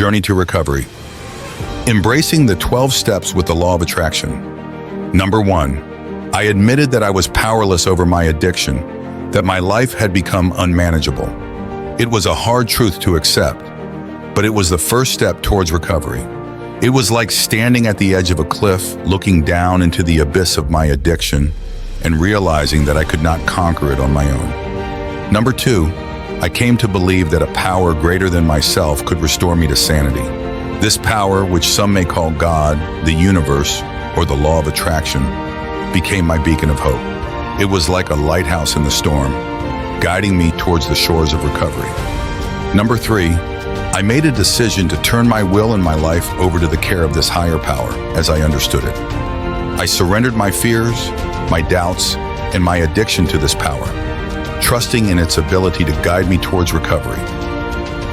Journey to Recovery. Embracing the 12 steps with the law of attraction. Number 1, I admitted that I was powerless over my addiction, that my life had become unmanageable. It was a hard truth to accept, but it was the first step towards recovery. It was like standing at the edge of a cliff, looking down into the abyss of my addiction and realizing that I could not conquer it on my own. Number 2, I came to believe that a power greater than myself could restore me to sanity. This power, which some may call God, the universe, or the law of attraction, became my beacon of hope. It was like a lighthouse in the storm, guiding me towards the shores of recovery. Number 3, I made a decision to turn my will and my life over to the care of this higher power as I understood it. I surrendered my fears, my doubts, and my addiction to this power, trusting in its ability to guide me towards recovery.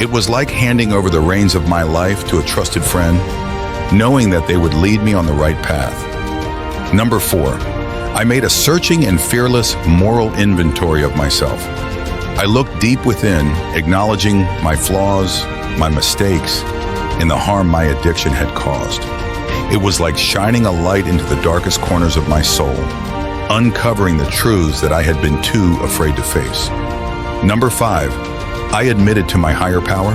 It was like handing over the reins of my life to a trusted friend, knowing that they would lead me on the right path. Number 4, I made a searching and fearless moral inventory of myself. I looked deep within, acknowledging my flaws, my mistakes, and the harm my addiction had caused. It was like shining a light into the darkest corners of my soul, uncovering the truths that I had been too afraid to face. Number 5, I admitted to my higher power,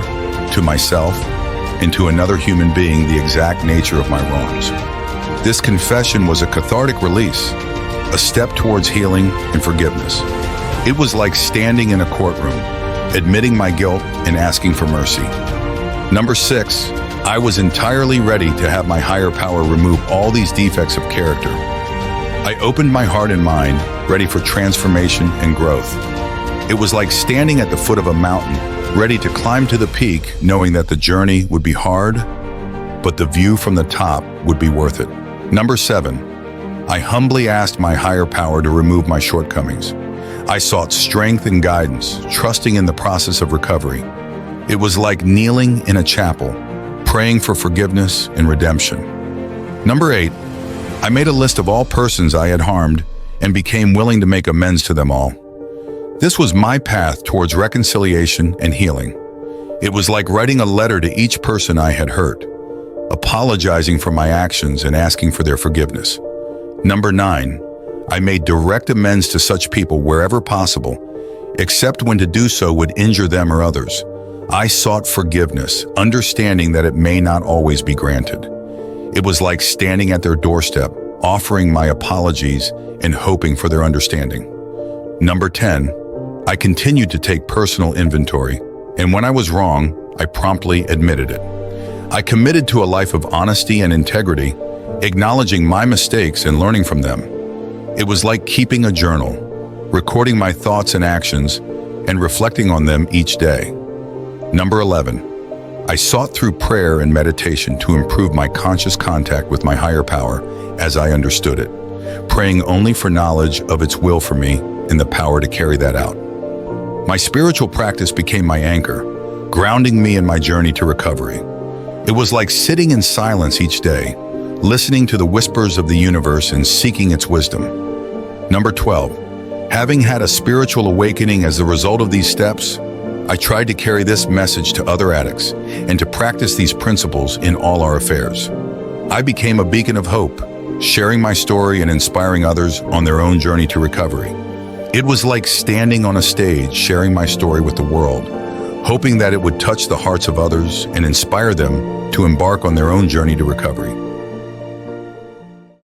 to myself, and to another human being the exact nature of my wrongs. This confession was a cathartic release, a step towards healing and forgiveness. It was like standing in a courtroom, admitting my guilt and asking for mercy. Number 6, I was entirely ready to have my higher power remove all these defects of character. I opened my heart and mind, ready for transformation and growth. It was like standing at the foot of a mountain, ready to climb to the peak, knowing that the journey would be hard, but the view from the top would be worth it. Number 7, I humbly asked my higher power to remove my shortcomings. I sought strength and guidance, trusting in the process of recovery. It was like kneeling in a chapel, praying for forgiveness and redemption. Number 8, I made a list of all persons I had harmed and became willing to make amends to them all. This was my path towards reconciliation and healing. It was like writing a letter to each person I had hurt, apologizing for my actions and asking for their forgiveness. Number 9, I made direct amends to such people wherever possible, except when to do so would injure them or others. I sought forgiveness, understanding that it may not always be granted. It was like standing at their doorstep, offering my apologies and hoping for their understanding. Number 10, I continued to take personal inventory, and when I was wrong, I promptly admitted it. I committed to a life of honesty and integrity, acknowledging my mistakes and learning from them. It was like keeping a journal, recording my thoughts and actions, and reflecting on them each day. Number 11, I sought through prayer and meditation to improve my conscious contact with my higher power as I understood it, praying only for knowledge of its will for me and the power to carry that out. My spiritual practice became my anchor, grounding me in my journey to recovery. It was like sitting in silence each day, listening to the whispers of the universe and seeking its wisdom. Number 12, having had a spiritual awakening as the result of these steps, I tried to carry this message to other addicts and to practice these principles in all our affairs. I became a beacon of hope, sharing my story and inspiring others on their own journey to recovery. It was like standing on a stage, sharing my story with the world, hoping that it would touch the hearts of others and inspire them to embark on their own journey to recovery.